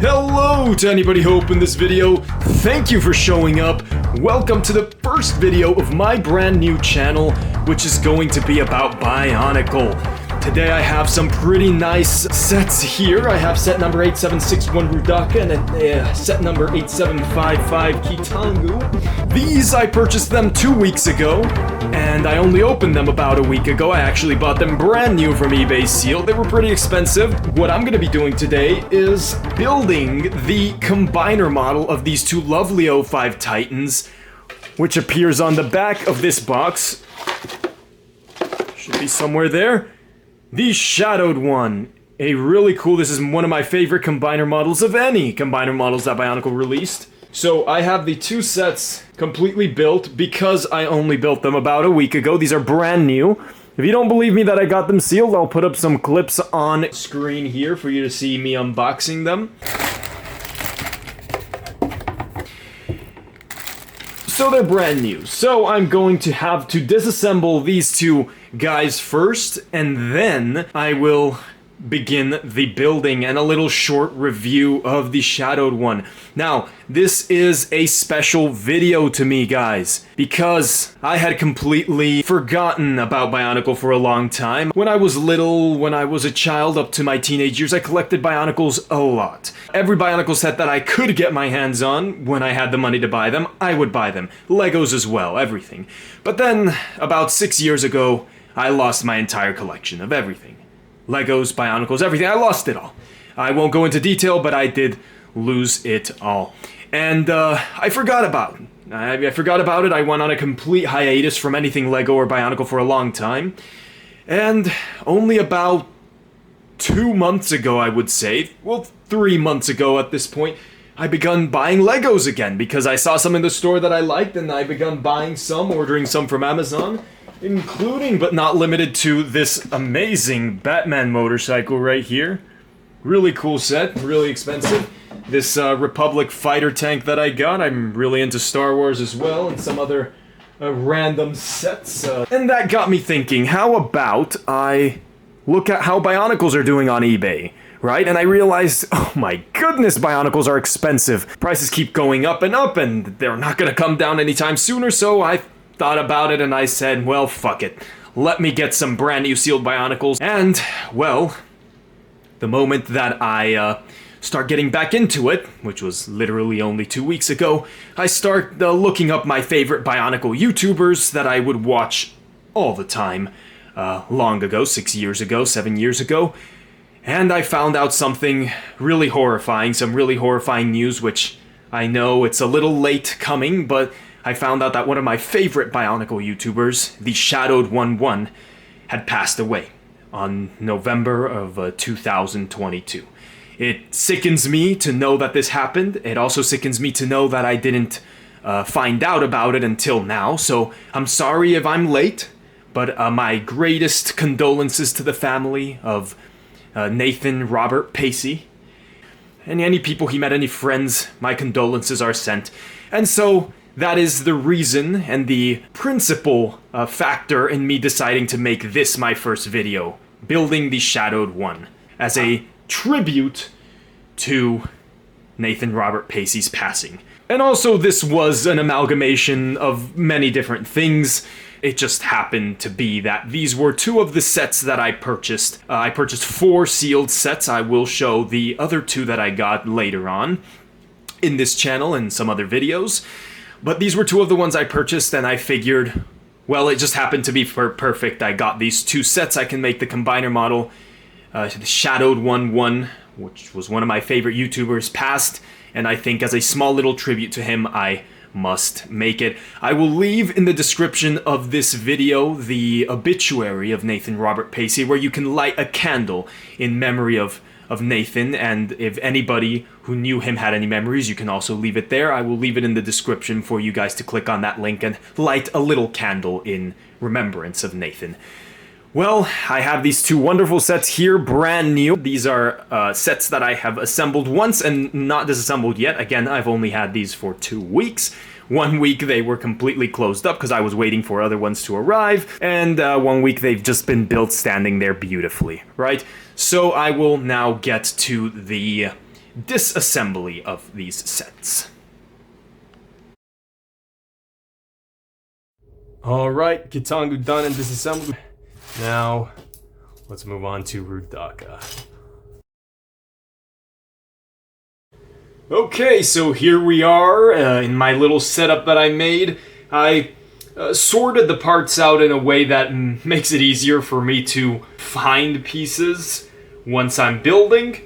Hello to anybody who opened this video. Thank you for showing up. Welcome to the first video of my brand new channel, which is going to be about Bionicle. Today I have some pretty nice sets here. I have set number 8761 Rudaka and set number 8755 Kitangu. These I purchased them 2 weeks ago, and I only opened them about a week ago. I actually bought them brand new from eBay sealed. They were pretty expensive. What I'm going to be doing today is building the combiner model of these two lovely 05 Titans, which appears on the back of this box. Should be somewhere there. The Shadowed one. A really cool, this is one of my favorite combiner models of any combiner models that Bionicle released. So I have the two sets completely built because I only built them about a week ago. These are brand new. If you don't believe me that I got them sealed, I'll put up some clips on screen here for you to see me unboxing them. So they're brand new. So I'm going to have to disassemble these two guys first, and then I will begin the building and a little short review of the Shadowed one. Now, this is a special video to me, guys, because I had completely forgotten about Bionicle for a long time. When I was little, when I was a child up to my teenage years, I collected Bionicles a lot. Every Bionicle set that I could get my hands on, when I had the money to buy them, I would buy them. Legos as well, everything. But then, about 6 years ago, I lost my entire collection of everything. Legos, Bionicles, everything. I lost it all. I won't go into detail, but I did lose it all. And I forgot about it. I forgot about it. I went on a complete hiatus from anything Lego or Bionicle for a long time. And only about 2 months ago, I would say, well, 3 months ago at this point, I begun buying Legos again because I saw some in the store that I liked, and I begun buying some, ordering some from Amazon. Including, but not limited to, this amazing Batman motorcycle right here. Really cool set, really expensive. This Republic fighter tank that I got. I'm really into Star Wars as well, and some other random sets. And that got me thinking, how about I look at how Bionicles are doing on eBay? Right? And I realized, oh my goodness, Bionicles are expensive. Prices keep going up, and they're not gonna come down anytime sooner, so I thought about it and I said, well, fuck it. Let me get some brand new sealed Bionicles. And, well, the moment that I start getting back into it, which was literally only 2 weeks ago, I start looking up my favorite Bionicle YouTubers that I would watch all the time long ago, 6 years ago, 7 years ago. And I found out something really horrifying, some really horrifying news, which I know it's a little late coming, but I found out that one of my favorite Bionicle YouTubers, the Shadowed 1-1, had passed away on November of 2022. It sickens me to know that this happened. It also sickens me to know that I didn't find out about it until now, so I'm sorry if I'm late, but my greatest condolences to the family of Nathan Robert Pacey. And any people he met, any friends, my condolences are sent. And so that is the reason and the principal factor in me deciding to make this my first video, building the Shadowed one, as a tribute to Nathan Robert Pacey's passing. And also this was an amalgamation of many different things. It just happened to be that these were two of the sets that I purchased. I purchased 4 sealed sets. I will show the other 2 that I got later on in this channel and some other videos. But these were 2 of the ones I purchased, and I figured, well, it just happened to be perfect. I got these 2 sets. I can make the combiner model. The Shadowed 1-1, which was one of my favorite YouTubers, passed, and I think as a small little tribute to him, I must make it. I will leave in the description of this video the obituary of Nathan Robert Pacey, where you can light a candle in memory of Nathan, and if anybody who knew him had any memories, you can also leave it there. I will leave it in the description for you guys to click on that link and light a little candle in remembrance of Nathan. Well, I have these 2 wonderful sets here, brand new. These are sets that I have assembled once and not disassembled yet. Again, I've only had these for 2 weeks. 1 week they were completely closed up because I was waiting for other ones to arrive, and 1 week they've just been built standing there beautifully, right? So I will now get to the disassembly of these sets. Alright, Kitangu done and disassembled. Now, let's move on to Rudaka. Okay, so here we are in my little setup that I made. I sorted the parts out in a way that makes it easier for me to find pieces once I'm building.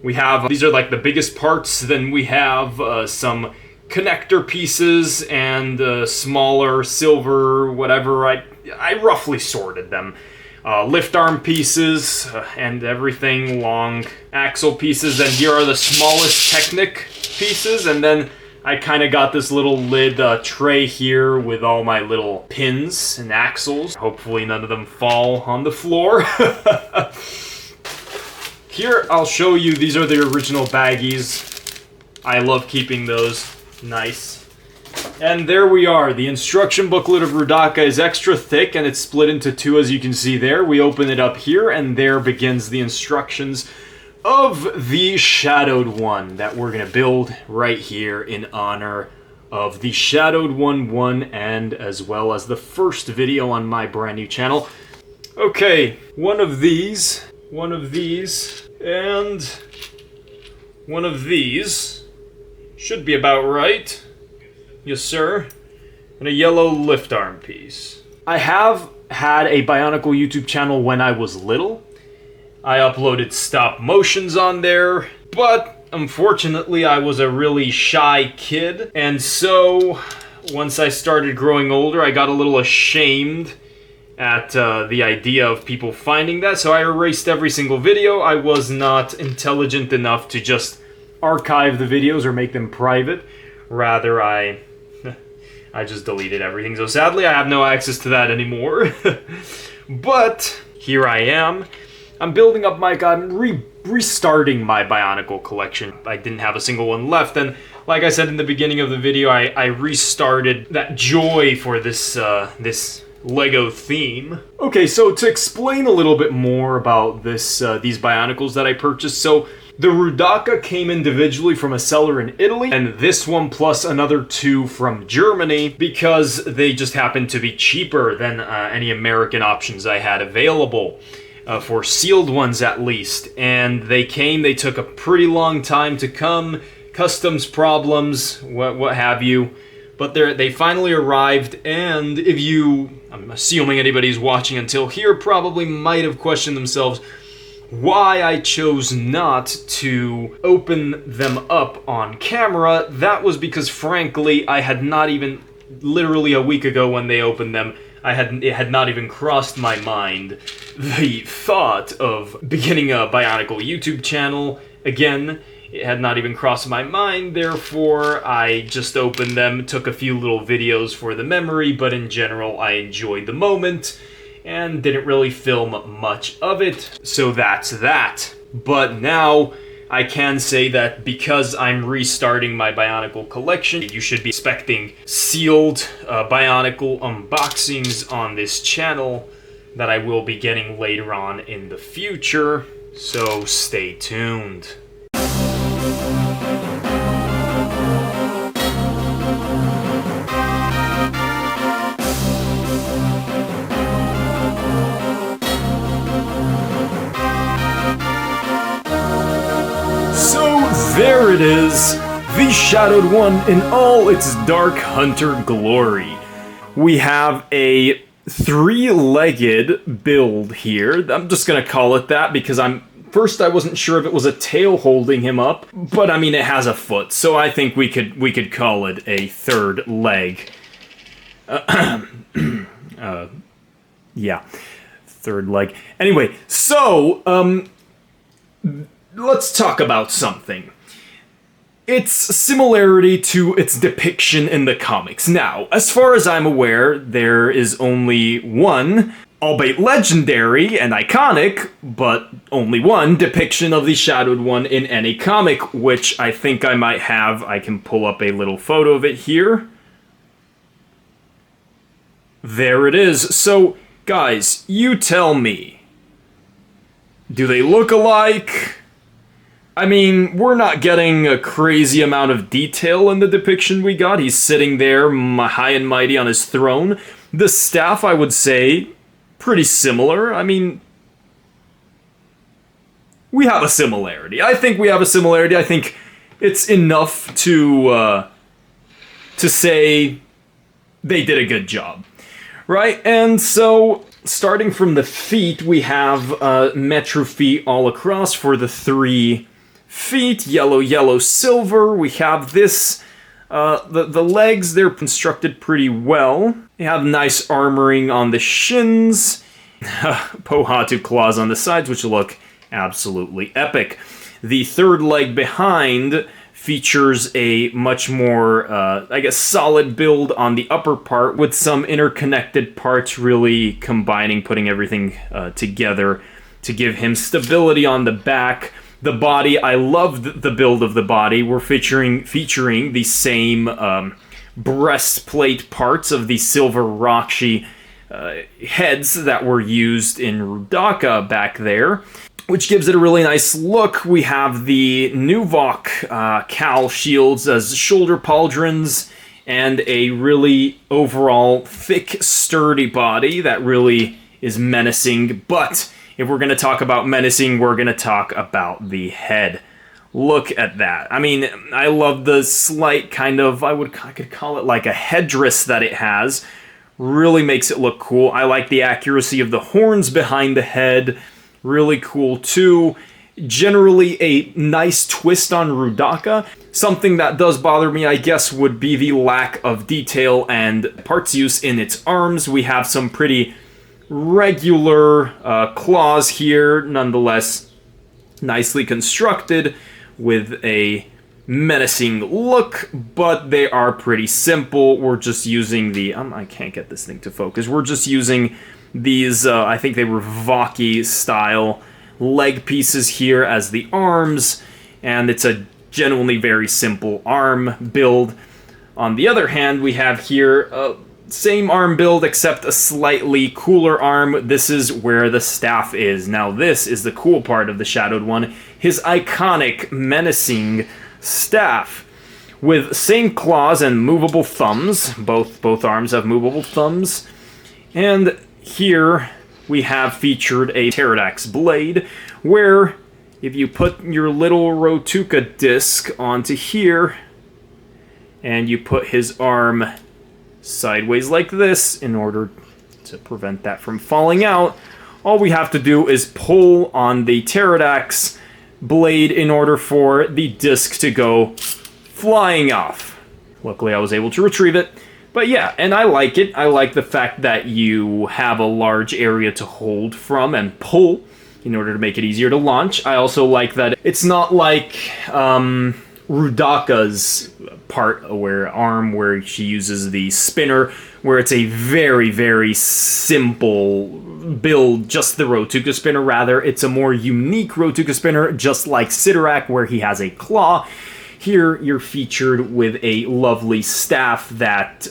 We have, these are like the biggest parts, then we have some connector pieces and smaller silver, whatever, I roughly sorted them. Lift arm pieces and everything, long axle pieces, and here are the smallest Technic pieces, and then I kind of got this little lid tray here with all my little pins and axles. Hopefully none of them fall on the floor. Here, I'll show you, these are the original baggies. I love keeping those. Nice. And there we are. The instruction booklet of Rudaka is extra thick and it's split into two, as you can see there. We open it up here and there begins the instructions of the Shadowed One that we're going to build right here in honor of the Shadowed One and as well as the first video on my brand new channel. Okay, one of these, and one of these. Should be about right. Yes, sir. And a yellow lift arm piece. I have had a Bionicle YouTube channel when I was little. I uploaded stop motions on there, but unfortunately I was a really shy kid, and so once I started growing older, I got a little ashamed at the idea of people finding that, so I erased every single video. I was not intelligent enough to just archive the videos or make them private. Rather, I just deleted everything. So sadly, I have no access to that anymore. But here I am. I'm building up I'm restarting my Bionicle collection. I didn't have a single one left, and like I said in the beginning of the video, I restarted that joy for this this Lego theme. Okay, so to explain a little bit more about this these Bionicles that I purchased, so the Rudaka came individually from a seller in Italy, and this one plus another two from Germany, because they just happened to be cheaper than any American options I had available, for sealed ones at least. And they took a pretty long time to come, customs problems, what have you. But they finally arrived, and I'm assuming anybody's watching until here probably might have questioned themselves why I chose not to open them up on camera. That was because, frankly, I had not even, literally a week ago when they opened them, it had not even crossed my mind the thought of beginning a Bionicle YouTube channel. Again, it had not even crossed my mind, therefore I just opened them, took a few little videos for the memory, but in general I enjoyed the moment and didn't really film much of it, so that's that. But now I can say that because I'm restarting my Bionicle collection, you should be expecting sealed Bionicle unboxings on this channel that I will be getting later on in the future, so stay tuned. There it is, the Shadowed One in all its Dark Hunter glory. We have a three-legged build here. I'm just gonna call it that because first I wasn't sure if it was a tail holding him up, but I mean it has a foot, so I think we could call it a third leg. Yeah, third leg. Anyway, so let's talk about something. Its similarity to its depiction in the comics. Now, as far as I'm aware, there is only one, albeit legendary and iconic, but only one depiction of the Shadowed One in any comic, which I think I might have. I can pull up a little photo of it here. There it is. So, guys, you tell me. Do they look alike? I mean, we're not getting a crazy amount of detail in the depiction we got. He's sitting there high and mighty on his throne. The staff, I would say, pretty similar. I mean, we have a similarity. I think we have a similarity. I think it's enough to say they did a good job, right? And so, starting from the feet, we have metro feet all across for the 3 feet. Yellow, yellow, silver. We have this. The legs, they're constructed pretty well. They have nice armoring on the shins. Pohatu claws on the sides, which look absolutely epic. The third leg behind features a much more, I guess, solid build on the upper part with some interconnected parts really combining, putting everything together to give him stability on the back. The body, I loved the build of the body. We're featuring the same breastplate parts of the silver Rakshi heads that were used in Rudaka back there, which gives it a really nice look. We have the Nuvok cowl shields as shoulder pauldrons and a really overall thick, sturdy body that really is menacing. But if we're going to talk about menacing, we're going to talk about the head. Look at that. I mean, I love the slight kind of, I could call it like a headdress that it has. Really makes it look cool. I like the accuracy of the horns behind the head. Really cool too. Generally a nice twist on Rudaka. Something that does bother me, I guess, would be the lack of detail and parts use in its arms. We have some pretty regular claws here, nonetheless nicely constructed with a menacing look, but they are pretty simple. We're just using the I can't get this thing to focus. We're just using these I think they were Vaki style leg pieces here as the arms, and it's a genuinely very simple arm build. On the other hand, we have here same arm build, except a slightly cooler arm. This is where the staff is. Now, this is the cool part of the Shadowed One. His iconic, menacing staff with same claws and movable thumbs. Both arms have movable thumbs. And here we have featured a pterodax blade, where if you put your little Rotuka disc onto here, and you put his arm sideways like this in order to prevent that from falling out, all we have to do is pull on the pterodax blade in order for the disc to go flying off. Luckily I was able to retrieve it. But yeah, and I like it. I like the fact that you have a large area to hold from and pull in order to make it easier to launch. I also like that it's not like Rudaka's arm where she uses the spinner, where it's a very, very simple build, just the Rotuka spinner. Rather, it's a more unique Rotuka spinner, just like Sidorak, where he has a claw. Here, you're featured with a lovely staff that,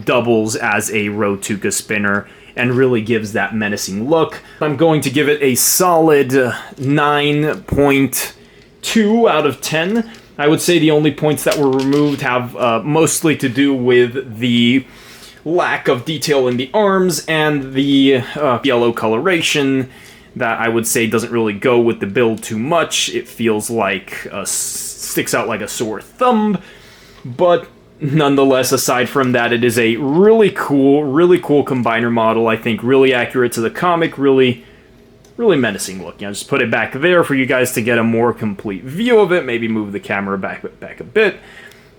doubles as a Rotuka spinner and really gives that menacing look. I'm going to give it a solid 9.2 out of 10. I would say the only points that were removed have mostly to do with the lack of detail in the arms and the yellow coloration that I would say doesn't really go with the build too much. It feels like sticks out like a sore thumb, but nonetheless, aside from that, it is a really cool combiner model. I think really accurate to the comic, really menacing look. Just put it back there for you guys to get a more complete view of it. Maybe move the camera back a bit.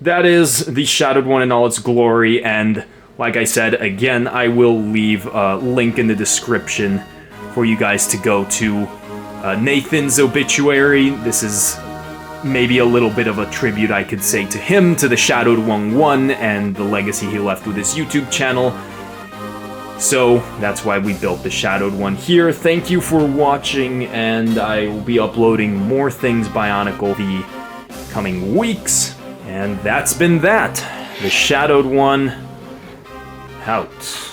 That is the Shadowed One in all its glory, and like I said, again, I will leave a link in the description for you guys to go to Nathan's obituary. This is maybe a little bit of a tribute, I could say, to him, to the Shadowed One 1, and the legacy he left with his YouTube channel. So that's why we built the Shadowed One here. Thank you for watching, and I will be uploading more things Bionicle the coming weeks. And that's been that. The Shadowed One out.